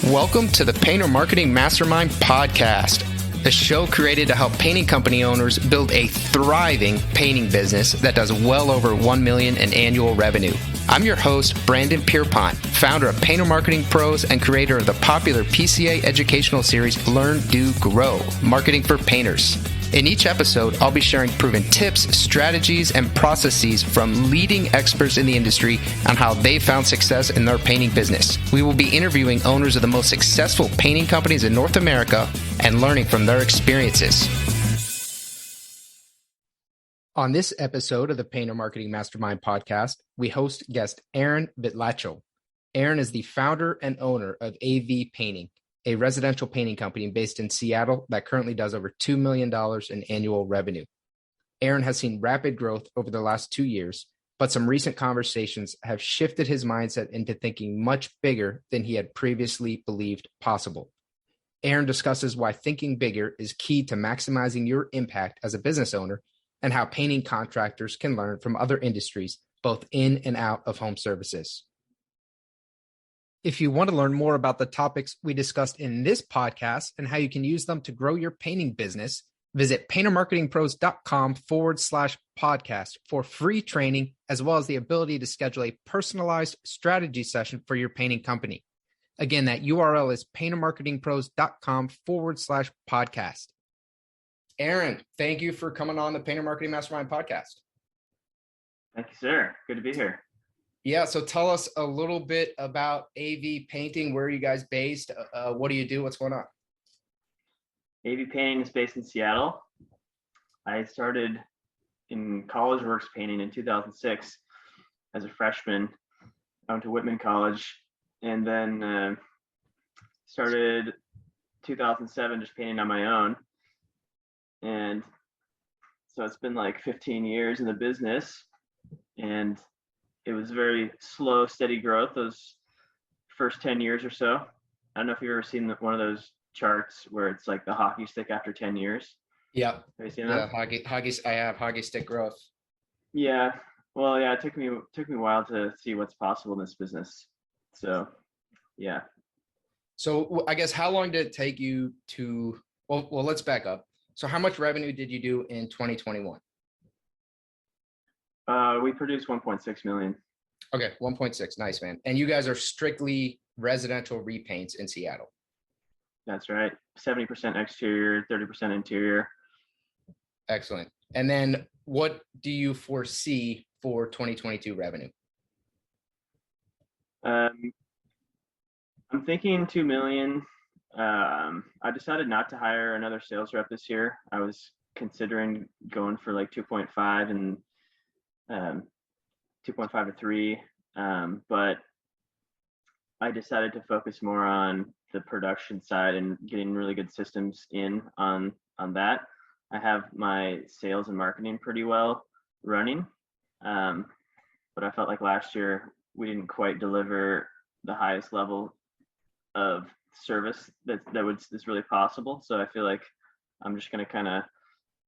Welcome to the Painter Marketing Mastermind podcast, the show created to help painting company owners build a thriving painting business that does well over $1 million in annual revenue. I'm your host, Brandon Pierpont, founder of Painter Marketing Pros and creator of the popular PCA educational series, Learn, Do, Grow, Marketing for Painters. In each episode, I'll be sharing proven tips, strategies, and processes from leading experts in the industry on how they found success in their painting business. We will be interviewing owners of the most successful painting companies in North America and learning from their experiences. On this episode of the Painter Marketing Mastermind podcast, we host guest Aaron Vytlacil. Aaron is the founder and owner of AV Painting, a residential painting company based in Seattle that currently does over $2 million in annual revenue. Aaron has seen rapid growth over the last 2 years, but some recent conversations have shifted his mindset into thinking much bigger than he had previously believed possible. Aaron discusses why thinking bigger is key to maximizing your impact as a business owner and how painting contractors can learn from other industries, both in and out of home services. If you want to learn more about the topics we discussed in this podcast and how you can use them to grow your painting business, visit paintermarketingpros.com/podcast for free training, as well as the ability to schedule a personalized strategy session for your painting company. Again, that URL is paintermarketingpros.com/podcast. Aaron, thank you for coming on the Painter Marketing Mastermind podcast. Thank you, sir. Good to be here. Yeah, so tell us a little bit about AV Painting. Where are you guys based? What do you do? What's going on? AV Painting is based in Seattle. I started in College Works Painting in 2006 as a freshman. I went to Whitman College and then started 2007 just painting on my own. And so it's been like 15 years in the business, and it was very slow, steady growth those first 10 years or so. I don't know if you've ever seen one of those charts where it's like the hockey stick after 10 years. Yeah. Have you seen that? Hockey. I have hockey stick growth. Yeah. Well, yeah, it took me a while to see what's possible in this business. So, yeah. So I guess how long did it take you to, well, let's back up. So how much revenue did you do in 2021? We produced 1.6 million. Okay, 1.6. Nice, man. And you guys are strictly residential repaints in Seattle. That's right. 70% exterior, 30% interior. Excellent. And then what do you foresee for 2022 revenue? I'm thinking 2 million. I decided not to hire another sales rep this year. I was considering going for like 2.5 and 2.5 to 3, but I decided to focus more on the production side and getting really good systems in on that. I have my sales and marketing pretty well running, but I felt like last year we didn't quite deliver the highest level of service that's really possible. So I feel like I'm just going to kind of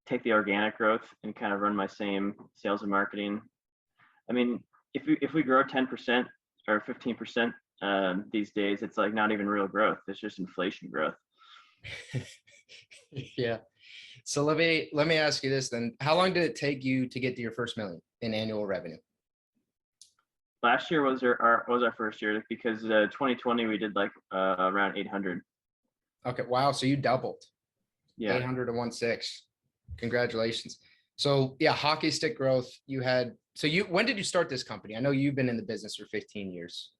take the organic growth and kind of run my same sales and marketing. I mean, if we grow 10% or 15% these days, it's like not even real growth. It's just inflation growth. Yeah. So let me ask you this then. How long did it take you to get to your first million in annual revenue? Last year was our first year, because 2020 we did like around 800. Okay. Wow. So you doubled. Yeah. 800 to 1.6. Congratulations. So yeah, hockey stick growth. When did you start this company? I know you've been in the business for 15 years.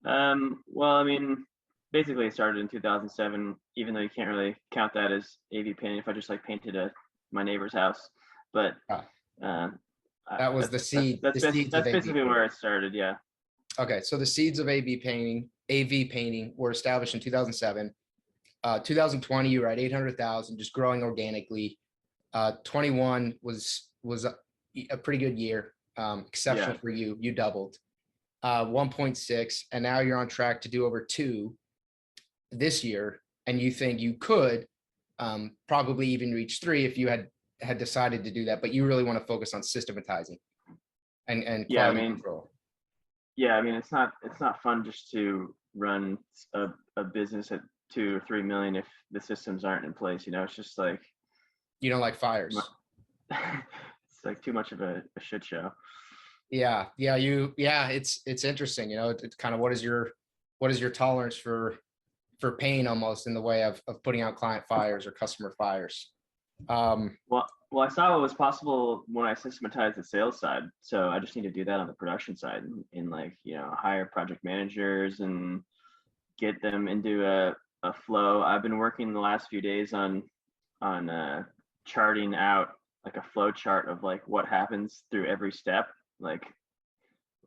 Well, I mean, basically it started in 2007, even though you can't really count that as AV painting if I just like painted my neighbor's house. But that was the seed. That's basically where it started. Yeah. Okay. So the seeds of AV painting were established in 2007. 2020, you were at 800,000, just growing organically. 21 was a pretty good year. Exceptional for you. You doubled. 1.6, and now you're on track to do over 2 this year. And you think you could probably even reach 3 if you had decided to do that, but you really want to focus on systematizing and quality control. Yeah, I mean, it's not fun just to run a business at 2 or 3 million if the systems aren't in place. It's just like, You don't like fires. it's like too much of a shit show. Yeah. It's interesting. It's kind of what is your tolerance for pain almost in the way of putting out client fires or customer fires. Well, I saw what was possible when I systematized the sales side. So I just need to do that on the production side and like, hire project managers and get them into a flow. I've been working the last few days on charting out like a flow chart of like what happens through every step. Like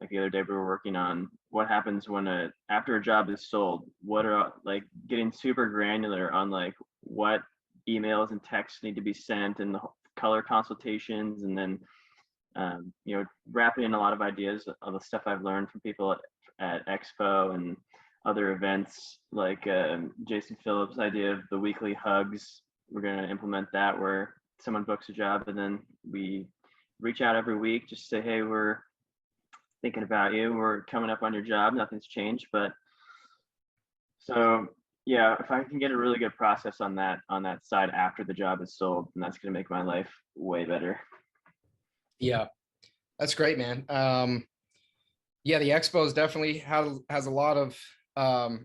the other day we were working on what happens when after a job is sold, what are like getting super granular on like what emails and texts need to be sent and the color consultations, and then wrapping in a lot of ideas of the stuff I've learned from people at Expo and other events, like Jason Phillips' idea of the weekly hugs. We're going to implement that where someone books a job and then we reach out every week, just say, hey, we're thinking about you, we're coming up on your job, nothing's changed. But so yeah, if I can get a really good process on that side after the job is sold, then that's going to make my life way better. Yeah, that's great, man. Yeah, the Expos definitely has a lot of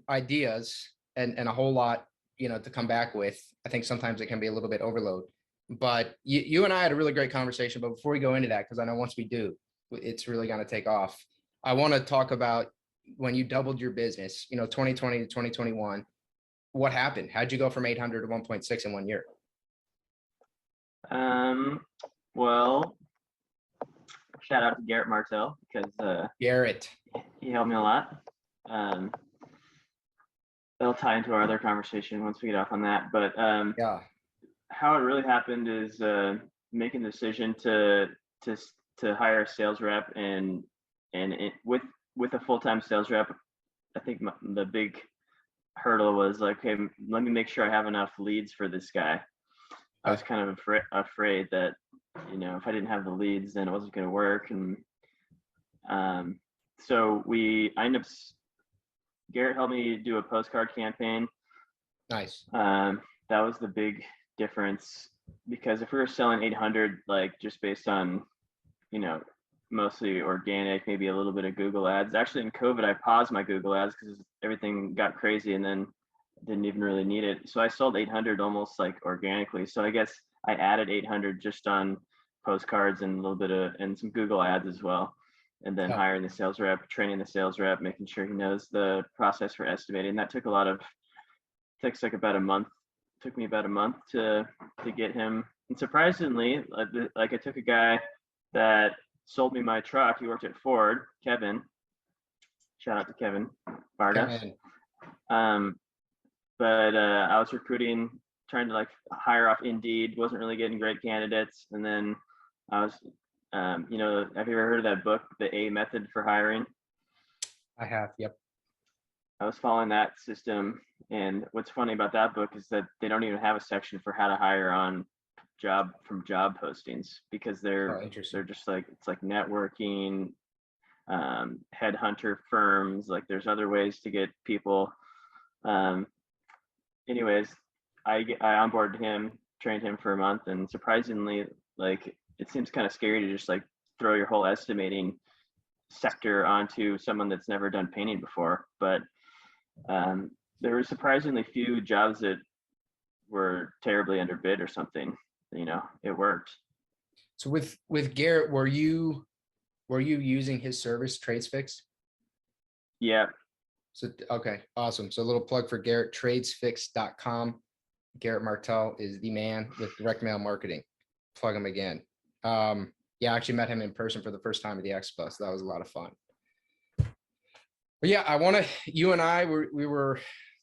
ideas and a whole lot, to come back with. I think sometimes it can be a little bit overload, but you and I had a really great conversation. But before we go into that, because I know once we do, it's really going to take off. I want to talk about when you doubled your business, 2020 to 2021. What happened? How'd you go from 800 to 1.6 in 1 year? Well, shout out to Garrett Martel, because Garrett, he helped me a lot. That'll tie into our other conversation once we get off on that. But yeah, how it really happened is making the decision to hire a sales rep, and with a full-time sales rep. I think the big hurdle was like, hey, let me make sure I have enough leads for this guy. I was kind of afraid that, if I didn't have the leads, then it wasn't going to work. And so I ended up, Garrett helped me do a postcard campaign. Nice. That was the big difference, because if we were selling 800, like just based on, mostly organic, maybe a little bit of Google ads. Actually, in COVID, I paused my Google ads because everything got crazy, and then didn't even really need it. So I sold 800 almost like organically. So I guess I added 800 just on postcards and a little bit and some Google ads as well. And then hiring the sales rep, training the sales rep, making sure he knows the process for estimating. That took like about a month. Took me about a month to get him. And surprisingly, like I took a guy that sold me my truck. He worked at Ford, Kevin. Shout out to Kevin Vargas. But I was recruiting, trying to like hire off Indeed, wasn't really getting great candidates. And then I was, have you ever heard of that book, The A Method for Hiring? I have, yep. I was following that system. And what's funny about that book is that they don't even have a section for how to hire on job postings, because they're just like, it's like networking, headhunter firms, like there's other ways to get people. Anyways, I onboarded him, trained him for a month, and surprisingly, like it seems kind of scary to just like throw your whole estimating sector onto someone that's never done painting before. But there were surprisingly few jobs that were terribly underbid or something. It worked. So with Garrett, were you using his service, TradesFix? Yeah. So, okay, awesome. So a little plug for Garrett, tradesfix.com. Garrett Martel is the man with direct mail marketing. Plug him again. Yeah, I actually met him in person for the first time at the Expo, so that was a lot of fun. But yeah, you and I were,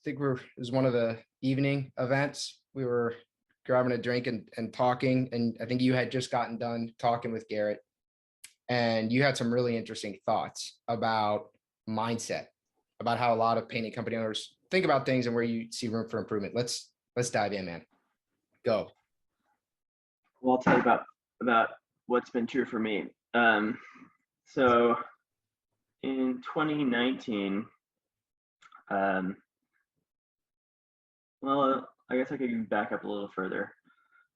it was one of the evening events. We were grabbing a drink and talking, and I think you had just gotten done talking with Garrett, and you had some really interesting thoughts about mindset, about how a lot of painting company owners think about things and where you see room for improvement. Let's dive in, man. Go. Well, I'll tell you about what's been true for me. So in 2019, Um, well, I guess I could back up a little further.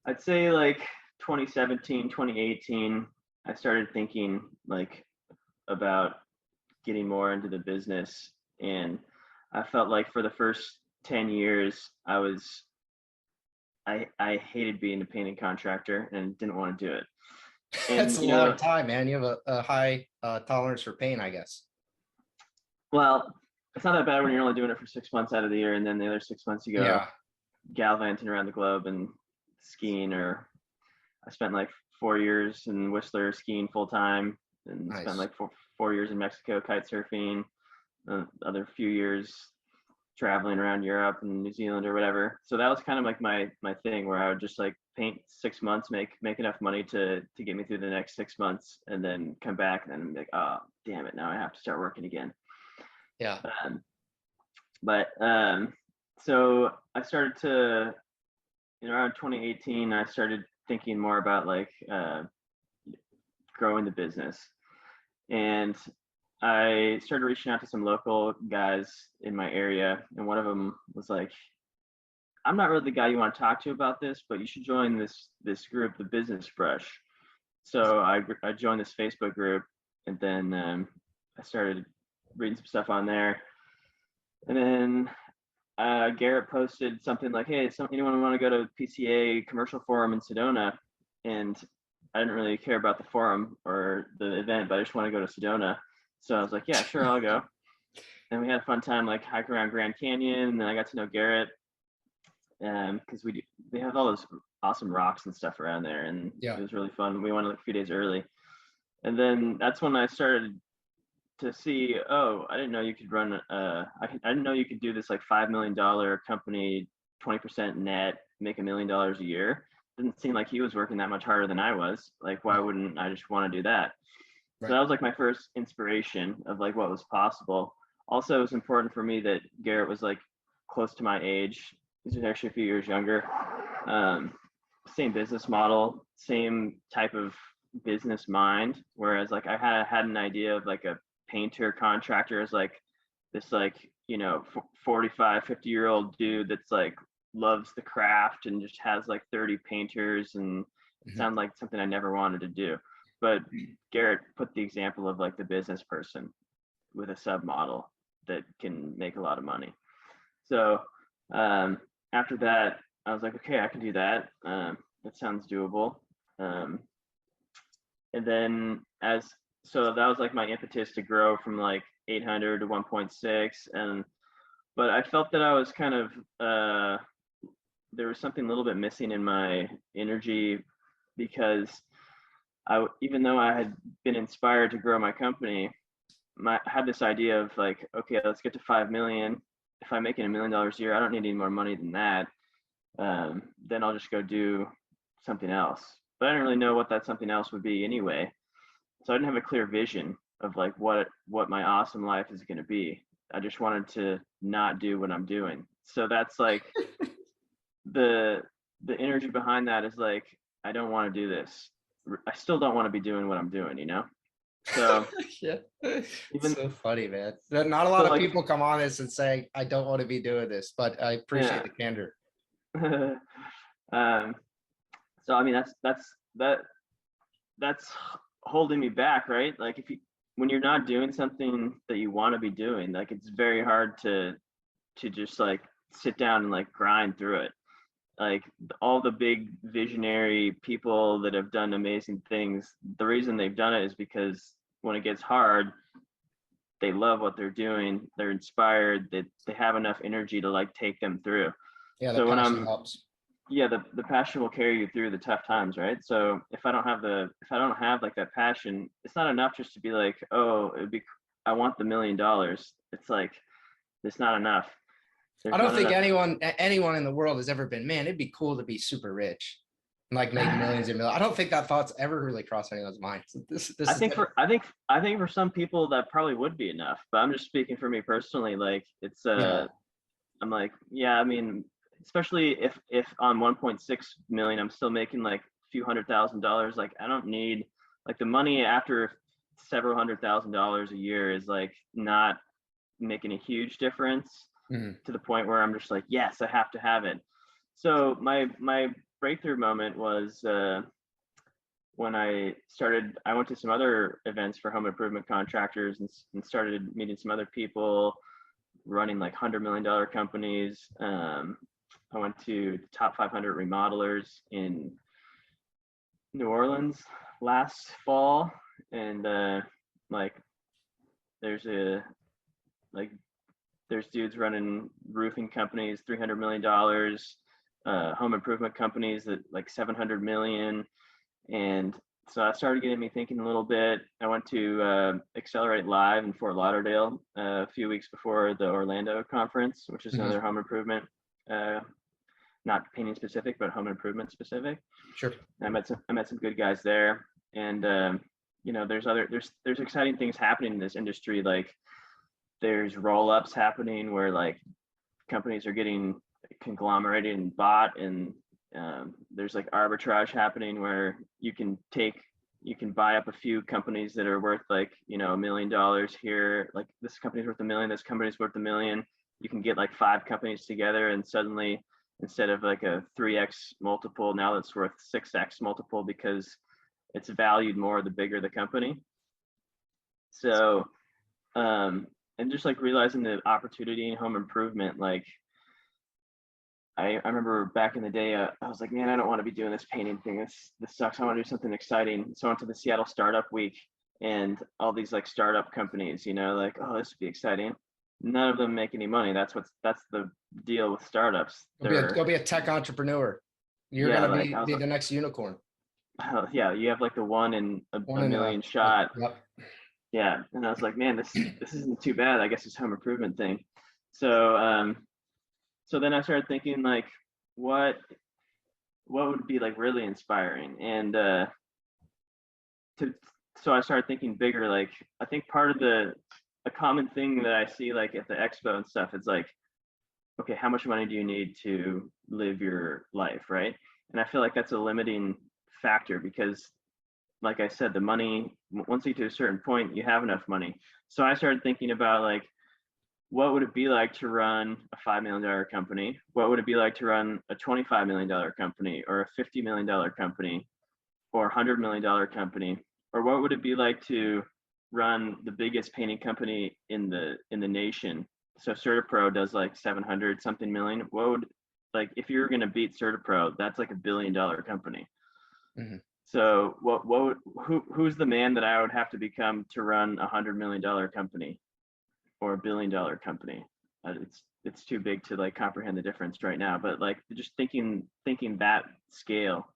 I'd say like 2017, 2018, I started thinking like about getting more into the business. And I felt like for the first 10 years, I hated being a painting contractor and didn't want to do it. That's And, a long time, man. You have a high tolerance for pain, I guess. well, it's not that bad when you're only doing it for 6 months out of the year. And then the other 6 months you go gallivanting around the globe and skiing. Or I spent like 4 years in Whistler skiing full time, and spent like four years in Mexico kite surfing, other few years traveling around Europe and New Zealand or whatever. So that was kind of like my thing, where I would just like paint 6 months, make enough money to get me through the next 6 months, and then come back and then be like, oh damn it, now I have to start working again. Yeah. So I started to, around 2018, I started thinking more about like growing the business. And I started reaching out to some local guys in my area, and one of them was like, I'm not really the guy you want to talk to about this, but you should join this group, the Business Brush. So I joined this Facebook group, and then I started reading some stuff on there. And then Garrett posted something like, hey, anyone want to go to PCA commercial forum in Sedona? And I didn't really care about the forum or the event, but I just want to go to Sedona. So I was like, yeah, sure, I'll go. And we had a fun time, like hiking around Grand Canyon. And then I got to know Garrett, because they have all those awesome rocks and stuff around there, and it was really fun. We went a few days early, and then that's when I started to see, oh, I didn't know you could run I didn't know you could do this like $5 million company, 20% net, make $1 million a year. Didn't seem like he was working that much harder than I was. Like, why wouldn't I just want to do that? Right. So that was like my first inspiration of like what was possible. Also, it was important for me that Garrett was like close to my age. He's actually a few years younger. Same business model, same type of business mind. Whereas like I had an idea of like a painter contractor as like this, like, 45, 50-year-old dude that's like loves the craft and just has like 30 painters, and it sounded like something I never wanted to do. But Garrett put the example of like the business person with a sub model that can make a lot of money. So after that, I was like, okay, I can do that. That sounds doable. And then so that was like my impetus to grow from like 800 to 1.6. But I felt that I was kind of, there was something a little bit missing in my energy, because even though I had been inspired to grow my company, I had this idea of like, okay, let's get to 5 million. If I'm making $1 million a year, I don't need any more money than that. Then I'll just go do something else. But I didn't really know what that something else would be anyway. So I didn't have a clear vision of like what my awesome life is going to be. I just wanted to not do what I'm doing. So that's like the energy behind that is like, I don't want to do this. I still don't want to be doing what I'm doing, So yeah, it's so funny, man. Not a lot of people come on this and say, I don't want to be doing this, but I appreciate the candor. So I mean, that's holding me back, right? Like when you're not doing something that you want to be doing, like it's very hard to just like sit down and like grind through it. Like all the big visionary people that have done amazing things, the reason they've done it is because when it gets hard, they love what they're doing. They're inspired. They have enough energy to like take them through. Yeah, the passion helps. Yeah, the passion will carry you through the tough times, right? So if I don't have like that passion, it's not enough just to be like, oh, I want the $1 million. It's like, it's not enough. I don't think anyone in the world has ever been, man, it'd be cool to be super rich and like make millions and millions. I don't think that thought's ever really crossed anyone's mind. I think for some people that probably would be enough, but I'm just speaking for me personally. Like it's I'm like, yeah, I mean, especially if on 1.6 million I'm still making like a few $100,000, like I don't need, like, the money after several $100,000 a year is like not making a huge difference Mhm. to the point where I'm just like, yes, I have to have it. So my breakthrough moment was when I went to some other events for home improvement contractors and started meeting some other people running like $100 million companies. I went to the top 500 remodelers in New Orleans last fall, and like there's a like there's dudes running roofing companies, $300 million, home improvement companies that like 700 million. And so I started getting me thinking a little bit. I went to Accelerate Live in Fort Lauderdale a few weeks before the Orlando conference, which is Mhm. another home improvement, not painting specific, but home improvement specific. Sure. I met some good guys there, and there's exciting things happening in this industry. Like there's roll-ups happening where like companies are getting conglomerated and bought, and there's like arbitrage happening where you can buy up a few companies that are worth like $1 million here. Like this company's worth $1 million, this company's worth $1 million. You can get like 5 companies together, and suddenly instead of like a 3x multiple, now it's worth 6x multiple because it's valued more the bigger the company. So and just like realizing the opportunity in home improvement, like I remember back in the day, I was like, man, I don't want to be doing this painting thing. This sucks. I want to do something exciting. So I went to the Seattle Startup Week, and all these like startup companies, like, oh, this would be exciting. None of them make any money. That's the deal with startups. Go be a tech entrepreneur. You're Yeah, gonna like be the next unicorn. yeah, you have like the one in a One in million shot. Yep. Yeah, and I was like, man, this isn't too bad. I guess it's home improvement thing. So so then I started thinking like, what would be like really inspiring, and so I started thinking bigger. Like I think part of a common thing that I see like at the expo and stuff, it's like, okay, how much money do you need to live your life, right? And I feel like that's a limiting factor because, like I said, the money, once you get to a certain point, you have enough money. So I started thinking about like, what would it be like to run a $5 million company? What would it be like to run a $25 million company, or a $50 million company, or a $100 million company? Or what would it be like to run the biggest painting company in the nation? So CertaPro does like 700 something million. What would, like, if you were going to beat CertaPro, that's like $1 billion company. Mm-hmm. So who's the man that I would have to become to run $100 million company or $1 billion company? It's too big to like comprehend the difference right now, but like just thinking that scale,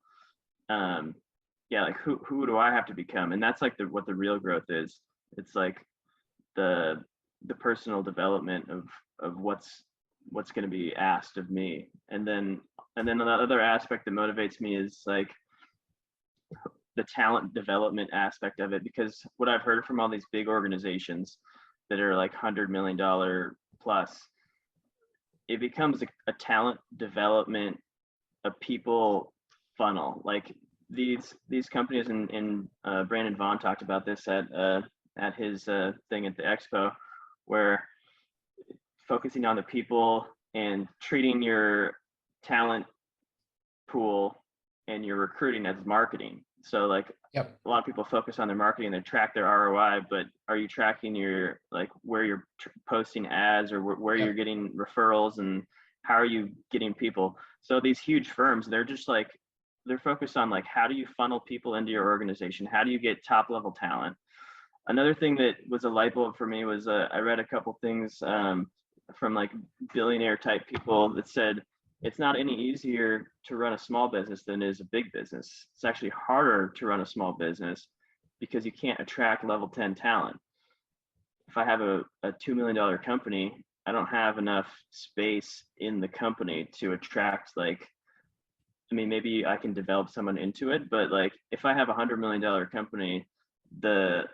yeah, like who do I have to become? And that's like what the real growth is. It's like the personal development of what's going to be asked of me. And then the other aspect that motivates me is like the talent development aspect of it, because what I've heard from all these big organizations that are like $100 million plus, it becomes a talent development, a people funnel. Like these companies, and Brandon Vaughn talked about this at his thing at the expo, where focusing on the people and treating your talent pool and your recruiting as marketing. So like, yep, a lot of people focus on their marketing, they track their ROI, but are you tracking your, like, where you're posting ads, or where yep, you're getting referrals, and how are you getting people? So these huge firms, they're just like, they're focused on like, how do you funnel people into your organization? How do you get top level talent? Another thing that was a light bulb for me was I read a couple things from like billionaire type people that said it's not any easier to run a small business than it is a big business. It's actually harder to run a small business because you can't attract level 10 talent. If I have a $2 million company, I don't have enough space in the company to attract, like, I mean, maybe I can develop someone into it, but like if I have a $100 million company, the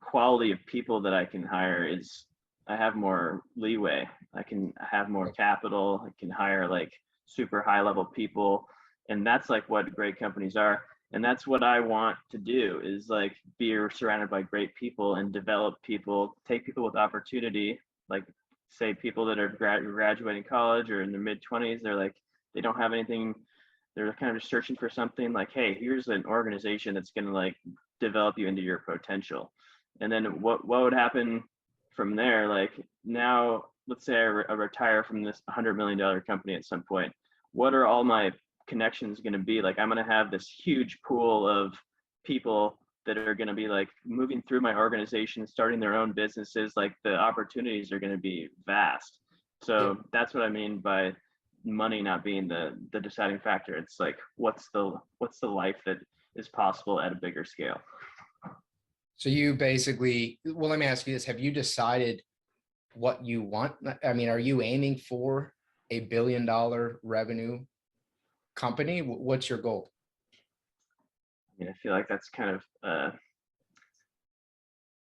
quality of people that I can hire is, I have more leeway. I can have more capital. I can hire like super high level people. And that's like what great companies are. And that's what I want to do, is like be surrounded by great people and develop people, take people with opportunity like say people that are graduating college or in their mid-20s, they're like, they don't have anything, they're kind of just searching for something like, hey, here's an organization that's going to like develop you into your potential. And then what would happen from there? Like now, let's say I retire from this $100 million company at some point. What are all my connections going to be? Like I'm going to have this huge pool of people that are going to be like moving through my organization, starting their own businesses. Like the opportunities are going to be vast. So that's what I mean by money not being the deciding factor. It's like, what's the life that is possible at a bigger scale? So you basically, well, let me ask you this. Have you decided what you want? I mean, are you aiming for $1 billion revenue company? What's your goal? I mean, I feel like that's kind of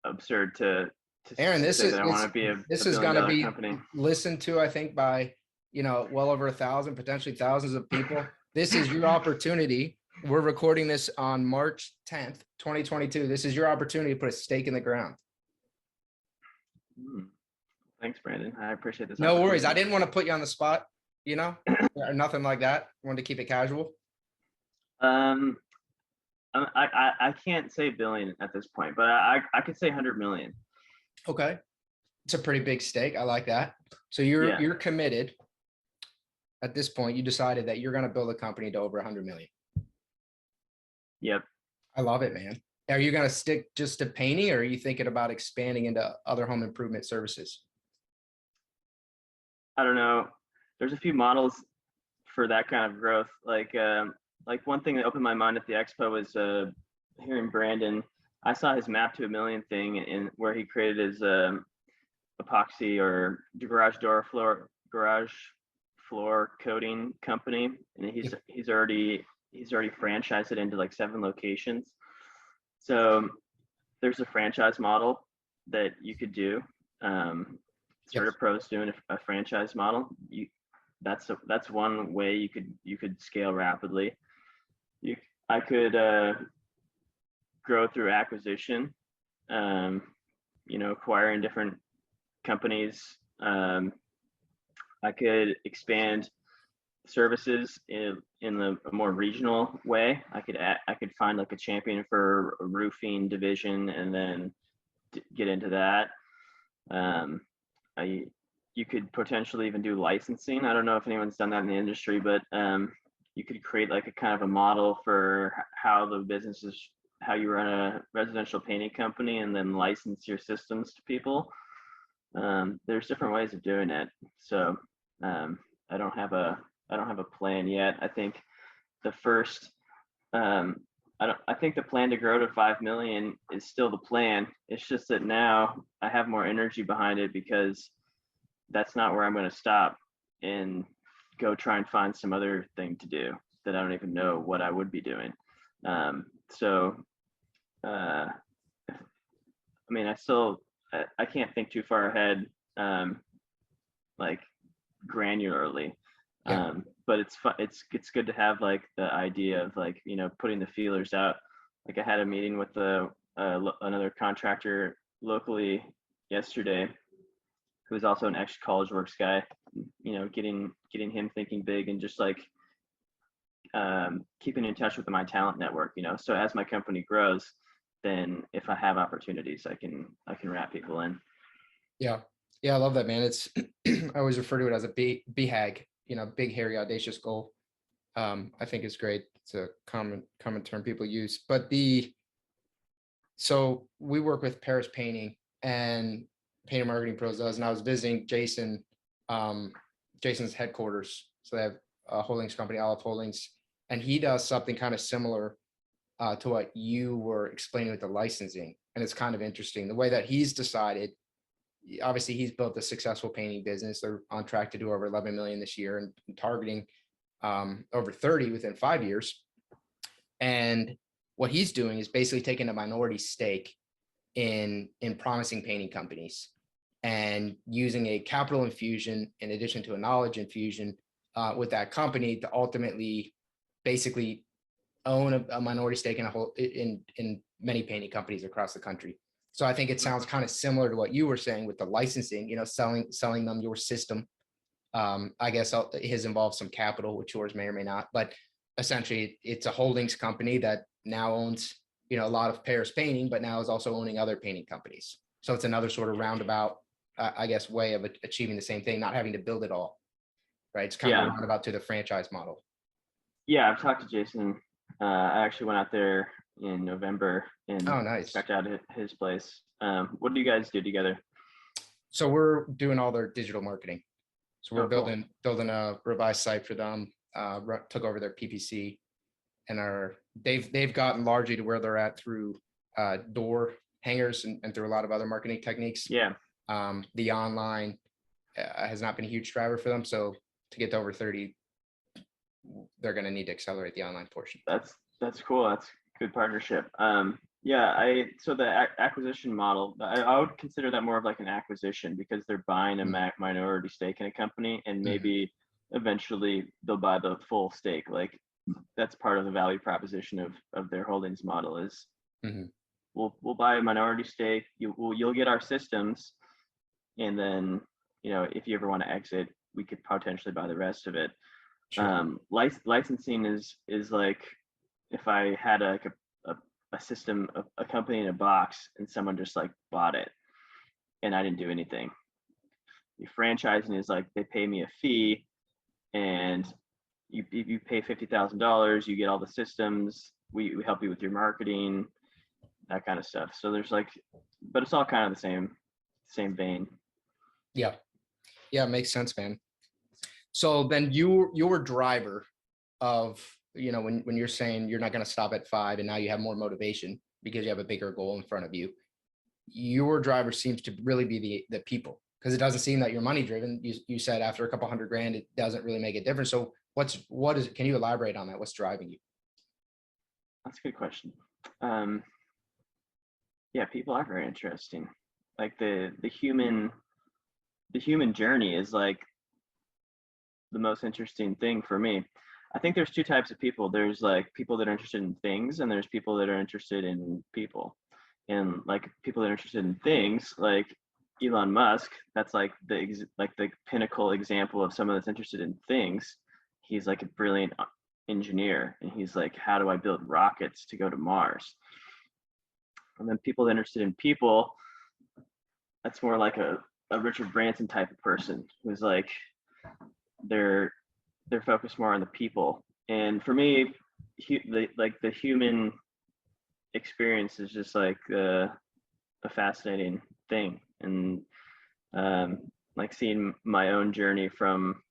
absurd to Aaron, say that I want to be a is going to be company. Listened to, I think, by, well over 1,000, potentially thousands of people. This is your opportunity. We're recording this on March 10th, 2022. This is your opportunity to put a stake in the ground. Thanks, Brandon. I appreciate this. No worries. I didn't want to put you on the spot, nothing like that. I wanted to keep it casual. I can't say billion at this point, but I could say 100 million. Okay. It's a pretty big stake. I like that. So you're committed. At this point, you decided that you're going to build a company to over 100 million. Yep. I love it, man. Are you going to stick just to painting, or are you thinking about expanding into other home improvement services? I don't know. There's a few models for that kind of growth. Like one thing that opened my mind at the expo was hearing Brandon. I saw his map to $1 million thing in where he created his epoxy or garage floor coating company, and he's already franchised it into like 7 locations. So there's a franchise model that you could do. CertaPro's doing a franchise model. That's one way you could scale rapidly. I could grow through acquisition, acquiring different companies. I could expand services in a more regional way. I could find like a champion for a roofing division and then get into that. You could potentially even do licensing. I don't know if anyone's done that in the industry, but you could create like a kind of a model for how you run a residential painting company and then license your systems to people. There's different ways of doing it. So I don't have a plan yet. I think the first I think the plan to grow to 5 million is still the plan. It's just that now I have more energy behind it because that's not where I'm going to stop and go try and find some other thing to do that I don't even know what I would be doing. I mean, I can't think too far ahead, like granularly. But it's good to have like the idea of like, putting the feelers out. Like I had a meeting with another contractor locally yesterday, who's also an ex-College Works guy, getting him thinking big and just like keeping in touch with my talent network, so as my company grows, then if I have opportunities, I can wrap people in. Yeah, I love that, man. It's I always refer to it as a BHAG, big, hairy, audacious goal. I think it's great. It's a common term people use. But so we work with Ferriss Painting and Painter Marketing Pros does, and I was visiting Jason's headquarters. So they have a holdings company, Olive Holdings, and he does something kind of similar to what you were explaining with the licensing. And it's kind of interesting the way that he's decided. Obviously, he's built a successful painting business. They're on track to do over 11 million this year and targeting over 30 within 5 years. And what he's doing is basically taking a minority stake in promising painting companies and using a capital infusion in addition to a knowledge infusion with that company to ultimately basically own a minority stake in many painting companies across the country. So I think it sounds kind of similar to what you were saying with the licensing, selling them your system. I guess his involves some capital, which yours may or may not, but essentially it's a holdings company that now owns, a lot of Paris painting, but now is also owning other painting companies. So it's another sort of roundabout, I guess, way of achieving the same thing, not having to build it all, right? It's kind of a roundabout to the franchise model. Yeah, I've talked to Jason. I actually went out there in November and checked out his place. What do you guys do together? So we're doing all their digital marketing. So we're building a revised site for them. Took over their PPC, and they've gotten largely to where they're at through door hangers and through a lot of other marketing techniques. Yeah. The online has not been a huge driver for them. So to get to over 30, they're going to need to accelerate the online portion. That's cool. That's good partnership. So the acquisition model, I would consider that more of like an acquisition, because they're buying a minority stake in a company, and maybe eventually they'll buy the full stake. Like that's part of the value proposition of their holdings model is we'll buy a minority stake. You'll get our systems, and then if you ever want to exit, we could potentially buy the rest of it. Sure. Licensing is like if I had a system, a company in a box, and someone just like bought it and I didn't do anything. The franchising is like they pay me a fee, and you pay $50,000, you get all the systems, we help you with your marketing, that kind of stuff. So there's but it's all kind of the same vein. Yeah, makes sense, man. So then your driver of, when you're saying you're not going to stop at 5 and now you have more motivation because you have a bigger goal in front of you, your driver seems to really be the people, because it doesn't seem that you're money driven. You said after a couple $100,000, it doesn't really make a difference. So what is it? Can you elaborate on that? What's driving you? That's a good question. People are very interesting. Like the human journey is like the most interesting thing for me. I think there's two types of people. There's like people that are interested in things, and there's people that are interested in people. And like people that are interested in things, like Elon Musk, that's like the pinnacle example of someone that's interested in things. He's like a brilliant engineer, and he's like, how do I build rockets to go to Mars? And then people that are interested in people, that's more like a Richard Branson type of person, who's like they're focused more on the people. And for me, the human experience is just like a fascinating thing. And like seeing my own journey from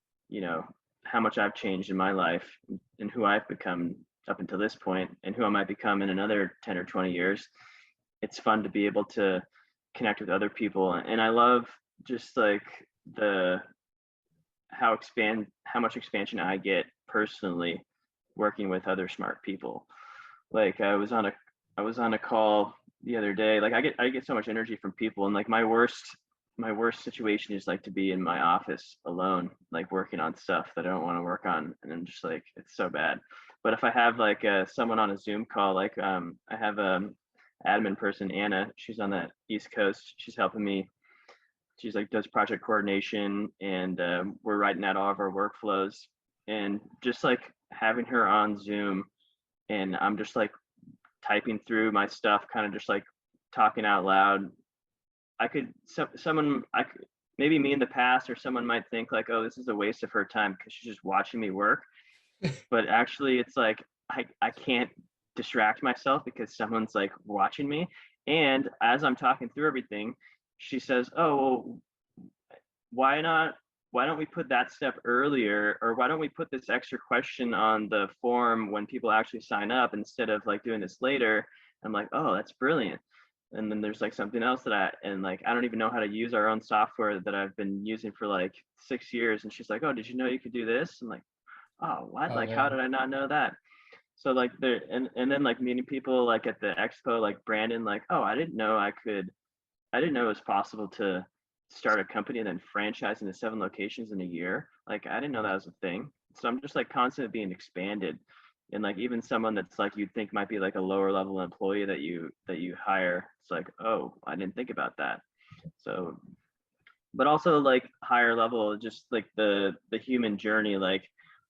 how much I've changed in my life and who I've become up until this point, and who I might become in another 10 or 20 years. It's fun to be able to connect with other people, and I love just like how much expansion I get personally working with other smart people. Like I was on a call the other day. Like I get so much energy from people, and like my worst situation is like to be in my office alone, like working on stuff that I don't want to work on, and I'm just like, it's so bad. But if I have like someone on a Zoom call, like I have admin person, Anna, she's on the East Coast, she's helping me. She's like does project coordination, and we're writing out all of our workflows, and just like having her on Zoom, and I'm just like typing through my stuff, kind of just like talking out loud. Maybe me in the past, or someone might think like, oh, this is a waste of her time because she's just watching me work. But actually it's like I can't distract myself because someone's like watching me. And as I'm talking through everything, she says, oh, well, why don't we put that step earlier, or why don't we put this extra question on the form when people actually sign up instead of like doing this later? I'm like, oh, that's brilliant. And then there's like something else I don't even know how to use our own software that I've been using for like 6 years. And she's like, oh, did you know you could do this? I'm like, oh, what? How did I not know that? So like and then like meeting people like at the expo, like Brandon, like, oh, I didn't know it was possible to start a company and then franchise into 7 locations in a year. Like I didn't know that was a thing. So I'm just like constantly being expanded. And like even someone that's like you'd think might be like a lower level employee that you hire, it's like, oh, I didn't think about that. So, but also like higher level, just like the human journey, like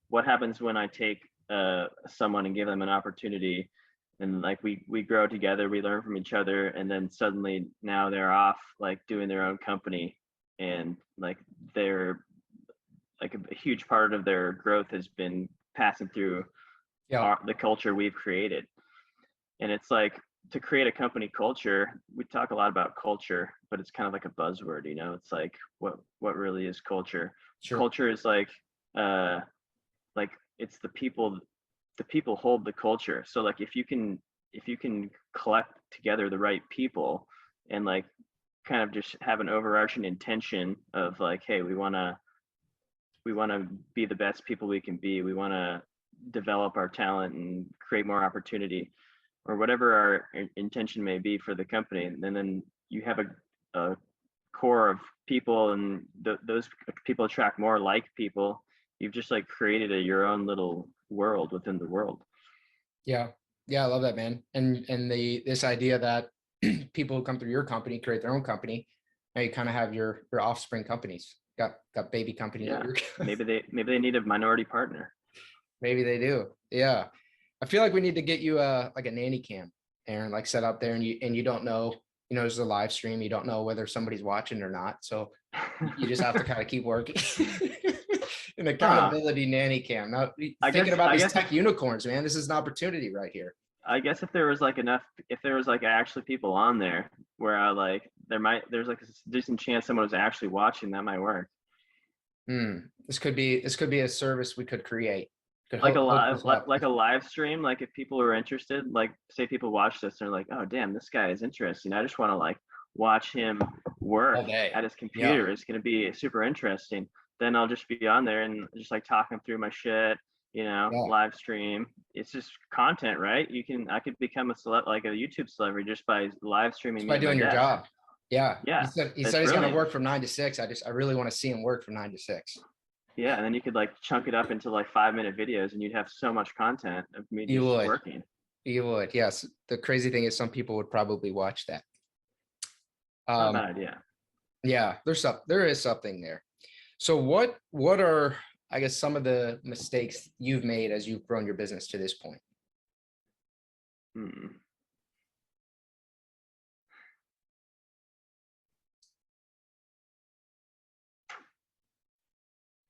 what happens when I take someone and give them an opportunity, and like we grow together, we learn from each other, and then suddenly now they're off like doing their own company, and like they're like a huge part of their growth has been passing through the culture we've created. And it's like, to create a company culture, we talk a lot about culture, but it's kind of like a buzzword, you know. It's like what really is culture? Sure. Culture is like it's the people hold the culture. So like if you can collect together the right people and like kind of just have an overarching intention of like, hey, we want to be the best people we can be, we want to develop our talent and create more opportunity, or whatever our intention may be for the company, and then you have a core of people, and those people attract more like people. You've just like created your own little world within the world. Yeah, I love that, man. And this idea that people who come through your company create their own company. Now you kind of have your offspring companies. Got baby companies. Yeah. maybe they need a minority partner. Maybe they do. Yeah. I feel like we need to get you like a nanny cam, Aaron, like set up there, and you don't know, there's a live stream. You don't know whether somebody's watching or not. So you just have to kind of keep working. An accountability nanny cam. Now thinking about these tech unicorns, man, this is an opportunity right here. I guess if there was like actually people on there where there's like a decent chance someone was actually watching, that might work. This could be a service we could create. Like a live stream. Like if people are interested, like say people watch this and they're like, oh damn, this guy is interesting, I just want to like watch him work at his computer. It's going to be super interesting. Then I'll just be on there and just like talking through my shit, live stream. It's just content, right? I could become like a YouTube celebrity just by live streaming. Just by doing your job. Yeah. Yeah. He said he's going to work from 9 to 6. I really want to see him work from 9 to 6. Yeah, and then you could like chunk it up into like 5-minute videos, and you'd have so much content of me just working. You would, yes. The crazy thing is, some people would probably watch that. Not a bad idea. Yeah, there is something there. So what are, I guess, some of the mistakes you've made as you've grown your business to this point?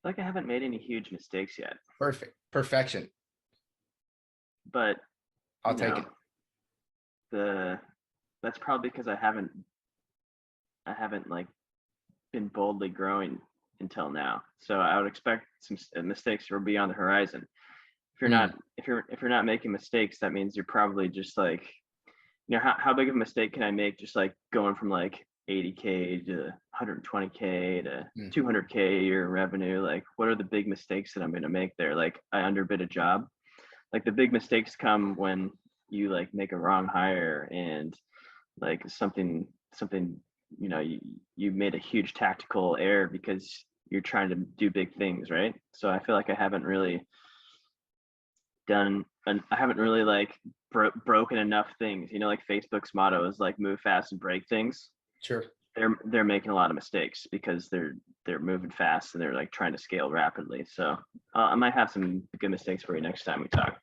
Like I haven't made any huge mistakes yet. Perfection. But I'll take it. That's probably because I haven't like been boldly growing until now. So I would expect some mistakes to be on the horizon. If you're not making mistakes, that means you're probably just like, how big of a mistake can I make just like going from like 80K to 120K to 200K a year in revenue? Like, what are the big mistakes that I'm going to make there? Like, I underbid a job. Like, the big mistakes come when you like make a wrong hire, and like something you made a huge tactical error because you're trying to do big things, right? So I feel like I haven't really like broken enough things. Like Facebook's motto is like move fast and break things. Sure. They're making a lot of mistakes because they're moving fast and they're like trying to scale rapidly. So I might have some good mistakes for you next time we talk.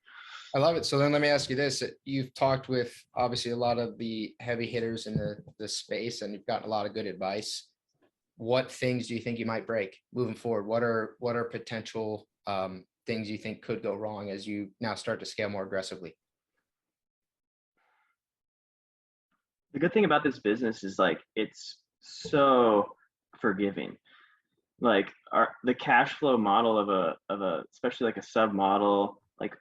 I love it. So then let me ask you this. You've talked with obviously a lot of the heavy hitters in the space, and you've gotten a lot of good advice. What things do you think you might break moving forward? What are potential things you think could go wrong as you now start to scale more aggressively? The good thing about this business is like it's so forgiving. Like the cash flow model of a especially like a sub model, like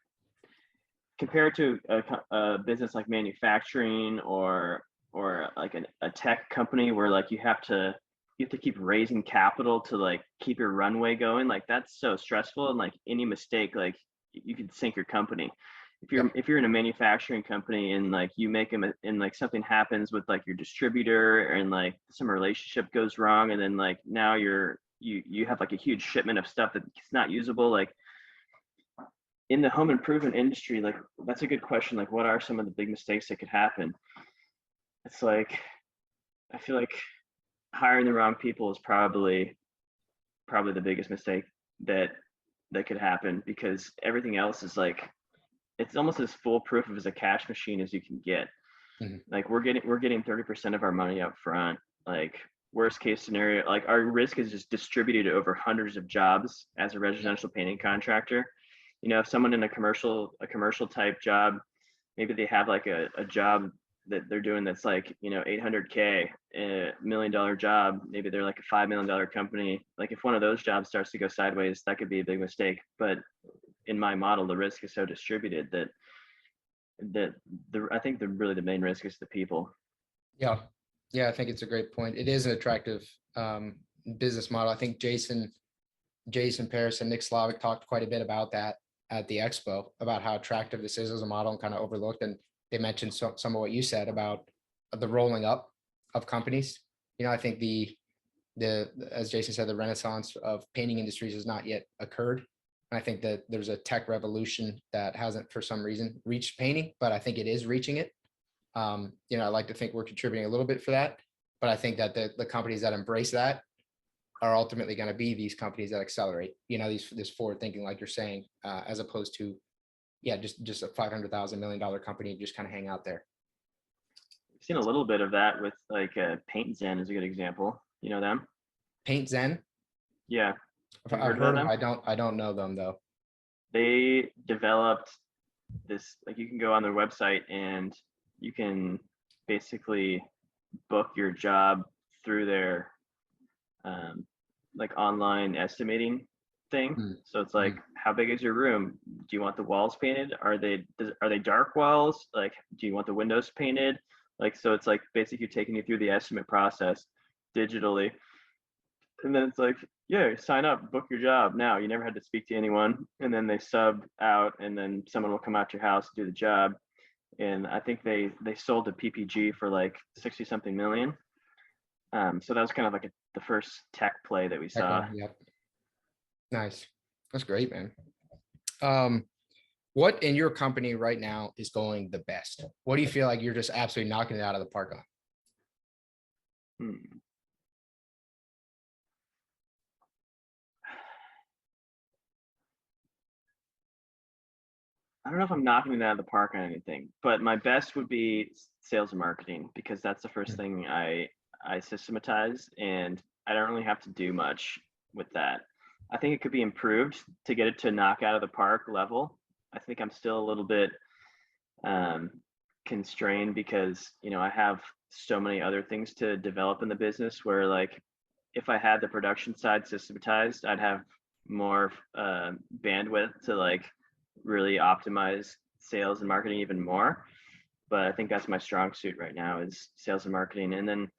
compared to a business like manufacturing or like a tech company where like you have to keep raising capital to like keep your runway going. Like that's so stressful, and like any mistake, like you could sink your company. If you're in a manufacturing company and like you make them and like something happens with like your distributor and like some relationship goes wrong, and then like now you have like a huge shipment of stuff that's not usable, like in the home improvement industry, like that's a good question. Like, what are some of the big mistakes that could happen? It's like, I feel like hiring the wrong people is probably the biggest mistake that could happen, because everything else is like, it's almost as foolproof as a cash machine as you can get. Mhm. Like we're getting 30% of our money up front. Like worst case scenario, like our risk is just distributed over hundreds of jobs as a Yeah. residential painting contractor. If someone in a commercial type job, maybe they have like a job that they're doing that's like 800K, $1 million job. Maybe they're like a $5 million company. Like if one of those jobs starts to go sideways, that could be a big mistake. But in my model, the risk is so distributed that I think the main risk is the people. Yeah. Yeah. I think it's a great point. It is an attractive business model. I think Jason Ferriss and Nick Slavik talked quite a bit about that at the expo, about how attractive this is as a model and kind of overlooked. And they mentioned some of what you said about the rolling up of companies. I think as Jason said, the renaissance of painting industries has not yet occurred. And I think that there's a tech revolution that hasn't, for some reason, reached painting, but I think it is reaching it. I like to think we're contributing a little bit for that, but I think that the companies that embrace that are ultimately going to be these companies that accelerate, this forward thinking, like you're saying, as opposed to, just a $500,000 million company just kind of hang out there. I've seen a little bit of that with like Paint Zen is a good example. You know them? Paint Zen? Yeah. I've heard of them. I don't know them though. They developed this, like you can go on their website and you can basically book your job through their like online estimating thing. So it's like, how big is your room? Do you want the walls painted? Are they dark walls? Like, do you want the windows painted? Like, so it's like basically taking you through the estimate process digitally. And then it's like, yeah, sign up, book your job now. You never had to speak to anyone. And then they sub out, and then someone will come out to your house, do the job. And I think they sold to PPG for like 60 something million. So that was kind of like the first tech play that we saw. Yep. Nice. That's great, man. What in your company right now is going the best? What do you feel like you're just absolutely knocking it out of the park on? I don't know if I'm knocking it out of the park on anything, but my best would be sales and marketing, because that's the first thing I systematize, and I don't really have to do much with that. I think it could be improved to get it to knock out of the park level. I think I'm still a little bit constrained because I have so many other things to develop in the business, where like if I had the production side systematized, I'd have more bandwidth to like really optimize sales and marketing even more. But I think that's my strong suit right now, is sales and marketing. And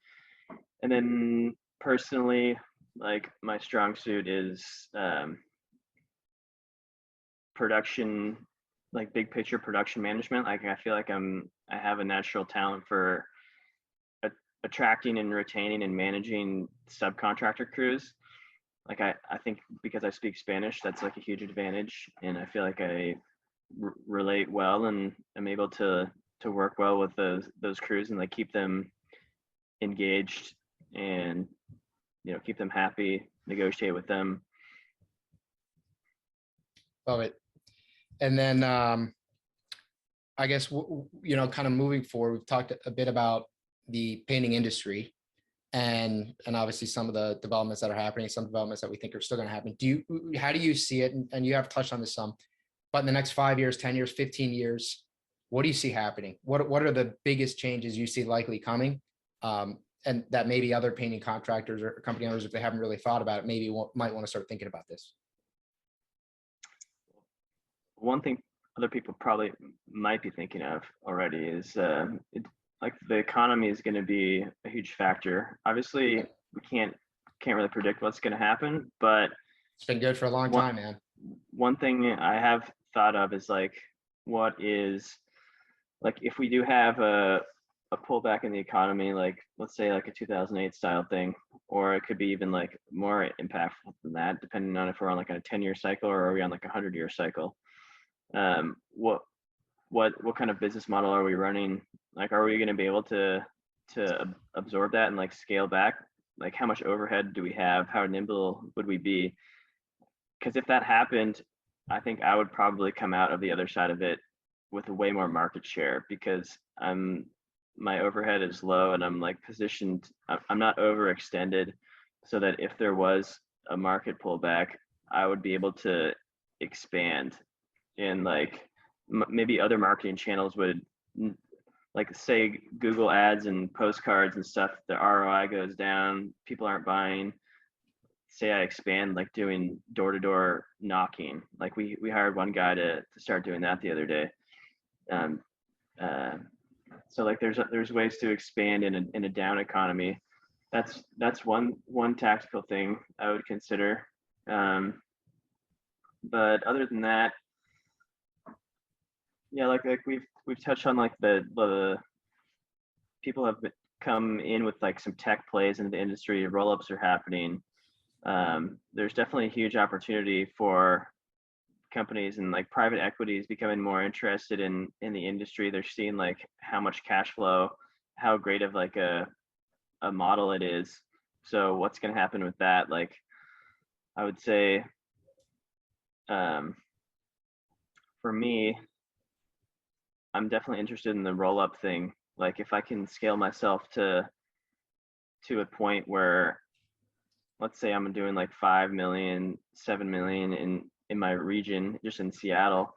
then personally, like my strong suit is production, like big picture production management. Like I feel like I have a natural talent for attracting and retaining and managing subcontractor crews. Like I think because I speak Spanish, that's like a huge advantage, and I feel like I relate well and I'm able to work well with those crews and like keep them engaged and keep them happy, negotiate with them. Love it. And then I guess kind of moving forward, we've talked a bit about the painting industry and obviously some of the developments that are happening, some developments that we think are still going to happen. How do you see it? And you have touched on this some, but in the next 5 years, 10 years, 15 years, what do you see happening? What are the biggest changes you see likely coming? And that maybe other painting contractors or company owners, if they haven't really thought about it, maybe might want to start thinking about this. One thing other people probably might be thinking of already is like the economy is going to be a huge factor. Obviously, we can't really predict what's going to happen, but it's been good for a long time, man. One thing I have thought of is like, what is, like, if we do have a pullback in the economy, like let's say like a 2008 style thing, or it could be even like more impactful than that, depending on if we're on like a 10-year cycle or are we on like a 100-year cycle. What kind of business model are we running? Like, are we going to be able to absorb that and like scale back? Like, how much overhead do we have? How nimble would we be? Because if that happened, I think I would probably come out of the other side of it with a way more market share, because my overhead is low and I'm like positioned, I'm not overextended, so that if there was a market pullback, I would be able to expand. And like maybe other marketing channels would, like say Google ads and postcards and stuff, the ROI goes down, people aren't buying. Say I expand, like doing door-to-door knocking. Like we hired one guy to start doing that the other day. So like there's ways to expand in a down economy. That's one tactical thing I would consider. But other than that, yeah, like we've touched on like the people have come in with like some tech plays into the industry. Roll-ups are happening. There's definitely a huge opportunity for companies, and like private equity is becoming more interested in the industry. They're seeing like how much cash flow, how great of like a model it is. So what's going to happen with that? Like, I would say, for me, I'm definitely interested in the roll up thing. Like if I can scale myself to a point where, let's say I'm doing like 5 million, 7 million in my region, just in Seattle.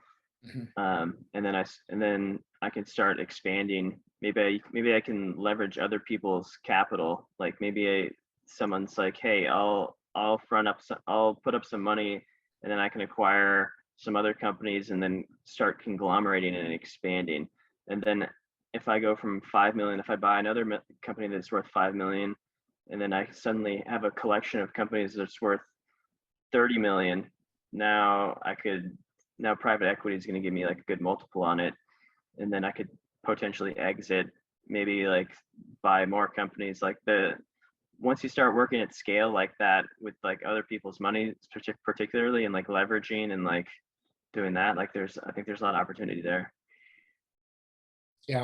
And then I can start expanding. Maybe I can leverage other people's capital. Like maybe someone's like, hey, I'll put up some money, and then I can acquire some other companies and then start conglomerating and expanding. And then if I go from 5 million, if I buy another company that's worth 5 million, and then I suddenly have a collection of companies that's worth 30 million, now private equity is going to give me like a good multiple on it. And then I could potentially exit, maybe like buy more companies. Like once you start working at scale like that with like other people's money, particularly, and like leveraging and like doing that, like I think there's a lot of opportunity there. Yeah,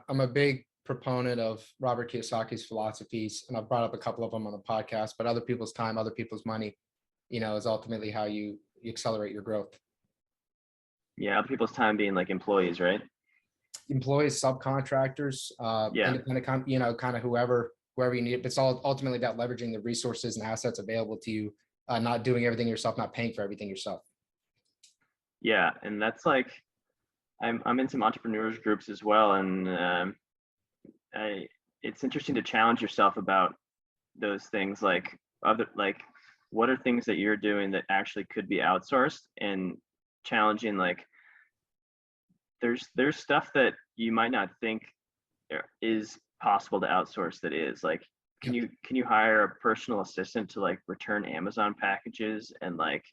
I'm a big proponent of Robert Kiyosaki's philosophies, and I've brought up a couple of them on the podcast, but other people's time, other people's money, is ultimately how you accelerate your growth. Yeah, other people's time being like employees, right? Employees, subcontractors, independent, kind of whoever you need. But it's all ultimately about leveraging the resources and assets available to you, not doing everything yourself, not paying for everything yourself. Yeah, and that's like, I'm in some entrepreneurs groups as well, and it's interesting to challenge yourself about those things. Like what are things that you're doing that actually could be outsourced, and challenging like there's stuff that you might not think is possible to outsource that is. Like, can you hire a personal assistant to like return Amazon packages and like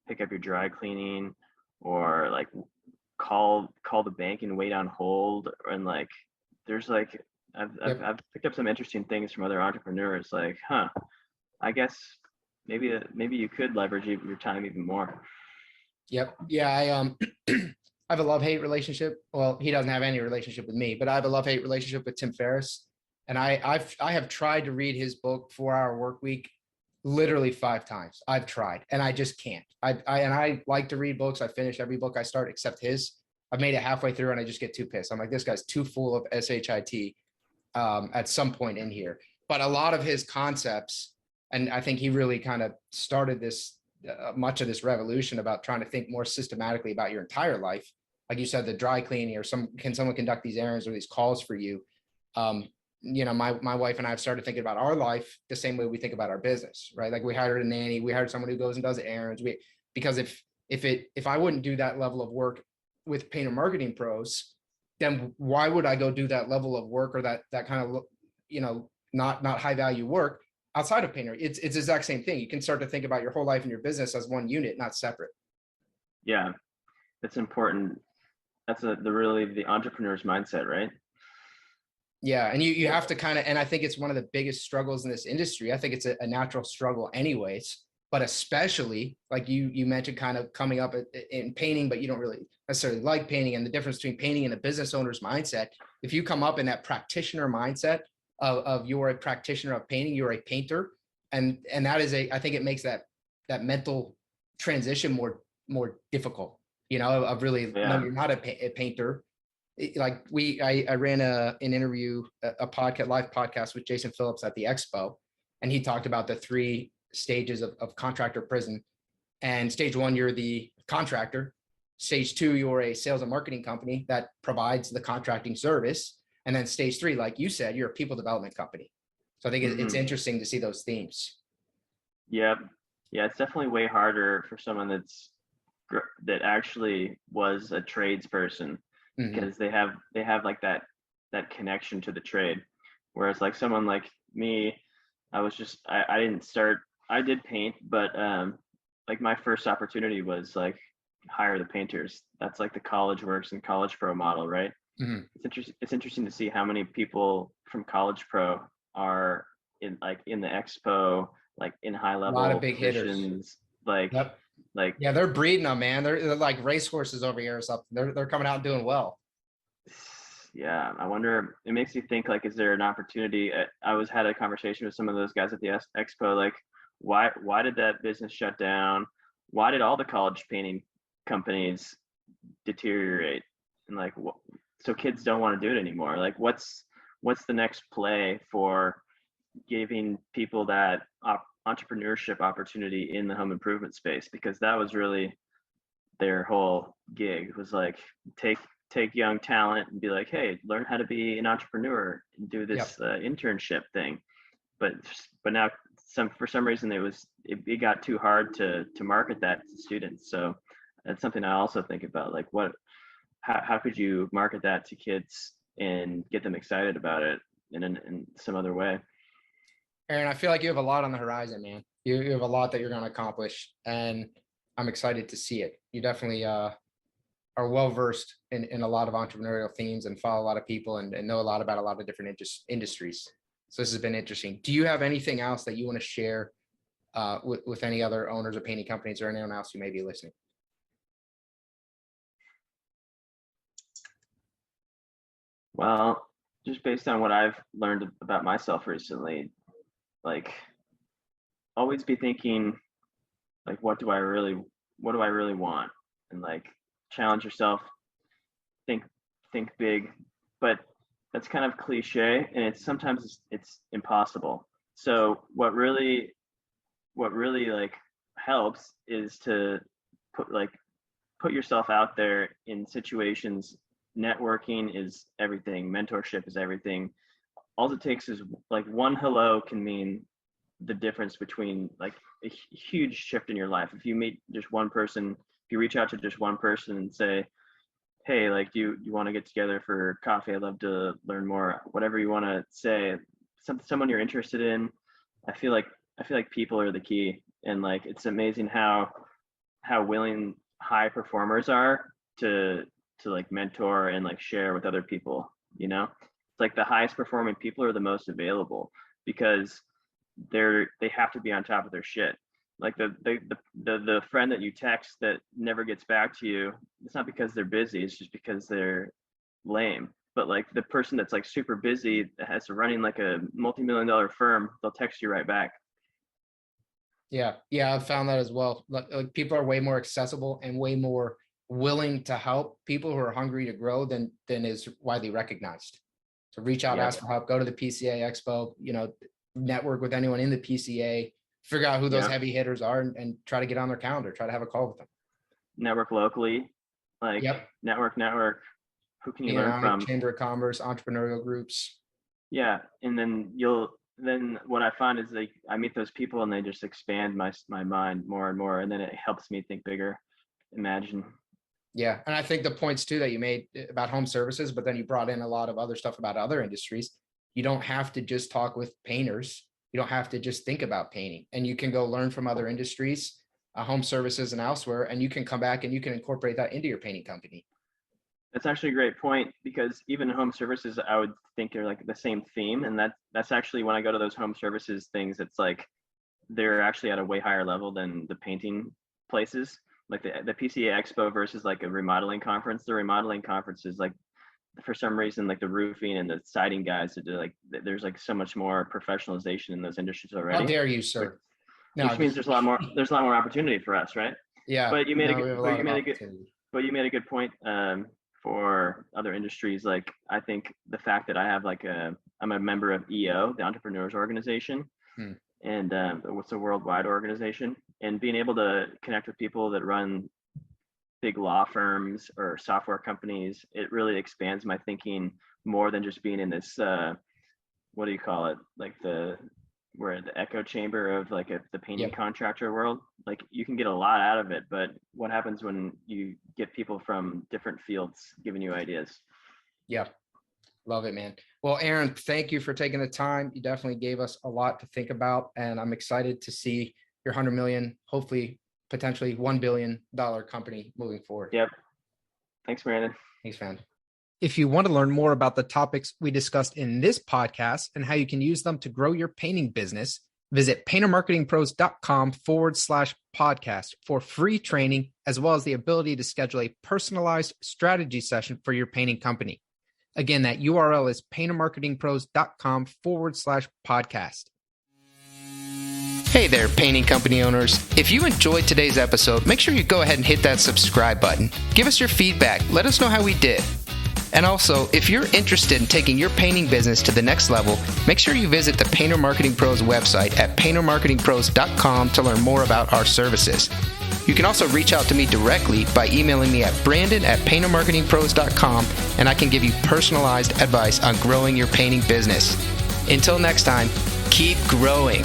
pick up your dry cleaning, or like call the bank and wait on hold? And like there's like I've picked up some interesting things from other entrepreneurs. Like, I guess maybe you could leverage your time even more. Yep. Yeah. I have a love-hate relationship. Well, he doesn't have any relationship with me, but I have a love-hate relationship with Tim Ferriss. And I have tried to read his book, 4 Hour Work Week, literally 5 times. I've tried, and I just can't. I like to read books. I finish every book I start except his. I've made it halfway through and I just get too pissed. I'm like, this guy's too full of shit at some point in here. But a lot of his concepts, and I think he really kind of started this, much of this revolution about trying to think more systematically about your entire life. Like you said, the dry cleaning, or can someone conduct these errands or these calls for you? My wife and I have started thinking about our life the same way we think about our business, right? Like we hired a nanny, we hired someone who goes and does errands. Because if I wouldn't do that level of work with Painter Marketing Pros, then why would I go do that level of work, or that kind of, not high value work outside of Painter? It's the exact same thing. You can start to think about your whole life and your business as one unit, not separate. Yeah, that's important. That's the entrepreneur's mindset, right? Yeah. And you have to kind of, and I think it's one of the biggest struggles in this industry. I think it's a natural struggle anyways, but especially like you mentioned, kind of coming up in painting, but you don't really necessarily like painting, and the difference between painting and a business owner's mindset. If you come up in that practitioner mindset of you're a practitioner of painting, you're a painter, and that is I think it makes that mental transition more difficult. Of really, no, you're not a painter. Like I ran an interview, a podcast, live podcast with Jason Phillips at the Expo, and he talked about the 3 stages of contractor prison. And stage 1, you're the contractor. Stage 2, you're a sales and marketing company that provides the contracting service. And then stage 3, like you said, you're a people development company. So I think it's interesting to see those themes. Yep. Yeah, it's definitely way harder for someone that actually was a tradesperson, because they have like that connection to the trade. Whereas like someone like me, I did paint, but like my first opportunity was like hire the painters. That's like the College Works and College Pro model, right? It's interesting to see how many people from College Pro are in the Expo, like in high level, a lot of big positions, hitters. Yeah, they're breeding them, man. They're like racehorses over here or something. They're coming out and doing well. Yeah, I wonder. It makes you think. Like, is there an opportunity? I had a conversation with some of those guys at the Expo. Like, why did that business shut down? Why did all the college painting companies deteriorate? And like, so kids don't want to do it anymore. Like, what's the next play for giving people that entrepreneurship opportunity in the home improvement space? Because that was really their whole gig. It was like, take young talent and be like, hey, learn how to be an entrepreneur and do this internship thing. But now for some reason it got too hard to market that to students. So that's something I also think about, like how could you market that to kids and get them excited about it in some other way? Aaron, I feel like you have a lot on the horizon, man. You have a lot that you're going to accomplish, and I'm excited to see it. You definitely are well-versed in a lot of entrepreneurial themes and follow a lot of people and know a lot about a lot of different industries. So this has been interesting. Do you have anything else that you want to share with any other owners of painting companies or anyone else who may be listening? Well, just based on what I've learned about myself recently, like always be thinking like, what do I really want? And like challenge yourself, think big, but that's kind of cliche, and sometimes it's impossible. So what really like helps is to put yourself out there in situations. Networking is everything. Mentorship is everything. All it takes is like one hello can mean the difference between like a huge shift in your life. If you meet just one person, if you reach out to just one person and say, hey, like, do you want to get together for coffee? I'd love to learn more. Whatever you want to say, someone you're interested in. I feel like people are the key, and like it's amazing how willing high performers are to like mentor and like share with other people. It's like the highest performing people are the most available, because they have to be on top of their shit. Like the friend that you text that never gets back to you, it's not because they're busy, it's just because they're lame. But like the person that's like super busy, that has running like a multi-million-dollar firm, they'll text you right back. Yeah, I've found that as well. Like people are way more accessible and way more willing to help people who are hungry to grow than is widely recognized. So reach out, ask for help, go to the PCA Expo, network with anyone in the PCA, figure out who those heavy hitters are, and try to get on their calendar, try to have a call with them. Network locally, like network. Who can you learn from? Chamber of Commerce, entrepreneurial groups. Yeah, and then what I find is like I meet those people and they just expand my mind more and more, and then it helps me think bigger, imagine. Yeah, and I think the points too that you made about home services, but then you brought in a lot of other stuff about other industries. You don't have to just talk with painters. You don't have to just think about painting, and you can go learn from other industries, home services and elsewhere, and you can come back and you can incorporate that into your painting company. That's actually a great point, because even home services, I would think they're like the same theme. And that's actually when I go to those home services things, it's like they're actually at a way higher level than the painting places. Like the PCA Expo versus like a remodeling conference. The remodeling conference is like, for some reason, like the roofing and the siding guys, like there's like so much more professionalization in those industries already. How dare you, sir? Which means there's a lot more opportunity for us, right? Yeah. But you made a good point for other industries. Like, I think the fact that I have I'm a member of EO, the Entrepreneurs Organization, and it's a worldwide organization, and being able to connect with people that run big law firms or software companies, it really expands my thinking more than just being in this, what do you call it? Like we're in the echo chamber of like the painting contractor world. Like, you can get a lot out of it, but what happens when you get people from different fields giving you ideas? Yeah. Love it, man. Well, Aaron, thank you for taking the time. You definitely gave us a lot to think about, and I'm excited to see your 100 million, hopefully potentially $1 billion company moving forward. Yep. Thanks, Brandon. Thanks, man. If you want to learn more about the topics we discussed in this podcast and how you can use them to grow your painting business, visit paintermarketingpros.com/podcast for free training, as well as the ability to schedule a personalized strategy session for your painting company. Again, that URL is paintermarketingpros.com/podcast. Hey there, painting company owners. If you enjoyed today's episode, make sure you go ahead and hit that subscribe button. Give us your feedback. Let us know how we did. And also, if you're interested in taking your painting business to the next level, make sure you visit the Painter Marketing Pros website at paintermarketingpros.com to learn more about our services. You can also reach out to me directly by emailing me at brandon@paintermarketingpros.com, and I can give you personalized advice on growing your painting business. Until next time, keep growing.